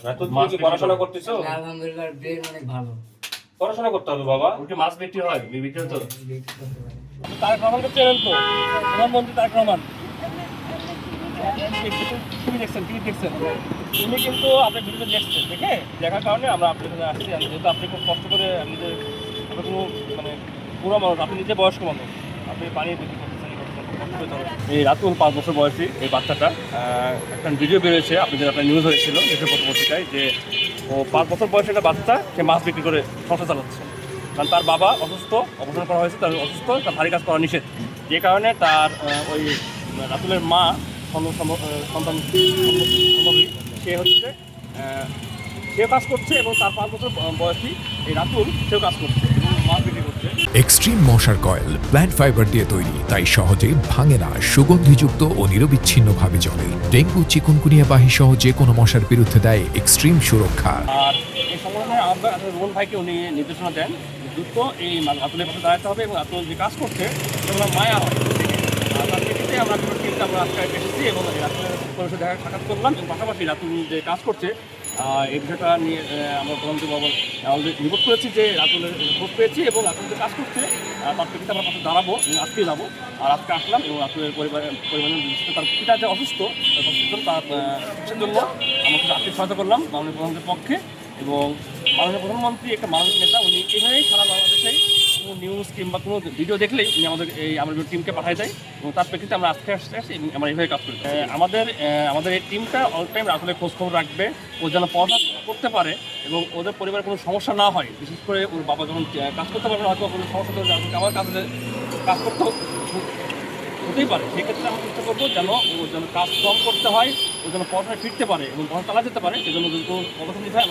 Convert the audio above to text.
রাতুল তুমি কি পড়াশোনা করতেছো? আলহামদুলিল্লাহ ব্রেন অনেক ভালো। পড়াশোনা করতে হবে বাবা। ওকে মাছ বিক্রি হয়, বিক্রি তো। তারেক রহমানকে চেনেন তো? প্রধানমন্ত্রী তারেক রহমান। টিভি দেখছেন? উনি কিন্তু আপনার ভিডিওটা দেখছেন, দেখার কারণে আমরা আপনার কাছে আসছি। যেহেতু আপনি খুব কষ্ট করে নিজের কোনো মানে বুড়ো মানুষ, আপনি নিজে বয়স্ক মানুষ, আপনি পানি বিক্রি করতেছেন, এই রাতুল 5 বছর বয়সী এই বাচ্চাটা একটা ভিডিও বেরোয়েছে, আপনার নিউজ হয়েছিল দেশের পত্রিকায়, যে ও 5 বছর বয়সে একটা বাচ্চা সে মাছ বিক্রি করে সংসার চালাচ্ছে। কারণ তার বাবা অসুস্থ, অপারেশন করা হয়েছে, তার অসুস্থ, তার ভারী কাজ করা নিষেধ। যে কারণে তার ওই রাতুলের মা সন্তান সে হচ্ছে সেও কাজ করছে এবং তার 5 বছর বয়সী এই রাতুল সেও কাজ করছে এবং মাছ বিক্রি করছে। এক্সট্রিম মশার কয়েল প্ল্যান্ট ফাইবার দিয়ে তৈরি, তাই সহজে ভাঙে না, সুগন্ধিযুক্ত ও নিরবিচ্ছিন্নভাবে জ্বলে। ডেঙ্গু, চিকুনগুনিয়া বাহি সহ যে কোনো মশার বিরুদ্ধে দেয় এক্সট্রিম সুরক্ষা। আর এই সম্বন্ধে আমরা রোহন ভাইকে উনি নির্দেশনা দেন, দ্রুত এই রাতুলের পাশে দাঁড়াতে হবে এবং রাতুল যে কাজ করছে সেগুলো মায়া হয়। আর তার ক্ষেত্রে আমরা টিমটা আমরা আজকে এসেছি এবং রাতুলের পরিষদ দেখা সাক্ষাৎ করলাম এবং পাশাপাশি রাতুল যে কাজ করছে এই বিষয়টা নিয়ে আমরা প্রধানমন্ত্রী বাবু অলরেডি রিপোর্ট করেছি যে রাতুলের রিপোর্ট পেয়েছি এবং রাতুল যে কাজ করছে তার প্রেক্ষিতে আমরা পাশে দাঁড়াবো এবং আজকে যাবো। আর আজকে আসলাম এবং রাতুলের পরিবারের তার পিতা যে অসুস্থ তার চিকিৎসার জন্য আমরা কিছু আর্থিক সহায়তা করলাম মাননীয় প্রধানমন্ত্রীর পক্ষে। এবং মাননীয় প্রধানমন্ত্রী একটা মানবিক নেতা, উনি এইভাবেই সারা বাংলাদেশে কোনো নিউজ কিংবা কোনো ভিডিও দেখলেই উনি আমাদের টিমকে পাঠায় দেয় এবং তার প্রেক্ষিতে আমরা আজকে আসছি এবং আমরা এইভাবে কাজ করি। আমাদের এই টিমটা অল টাইম আসলে খোঁজখবর রাখবে, ও যেন পড়াশোনা করতে পারে এবং ওদের পরিবারের কোনো সমস্যা না হয়। বিশেষ করে ওর বাবা যখন কাজ করতে পারবে না, হয়তো কোনো সমস্যা আমার কাজ করতে হতেই পারে, সেক্ষেত্রে আমরা চেষ্টা করবো যেন ও যেন কাজ কম করতে হয়, ও যেন পড়াশোনায় ফিরতে পারে এবং পড়াশোনা চালা যেতে পারে, সেজন্য যদি কোনো পদক্ষেপ নিতে হয়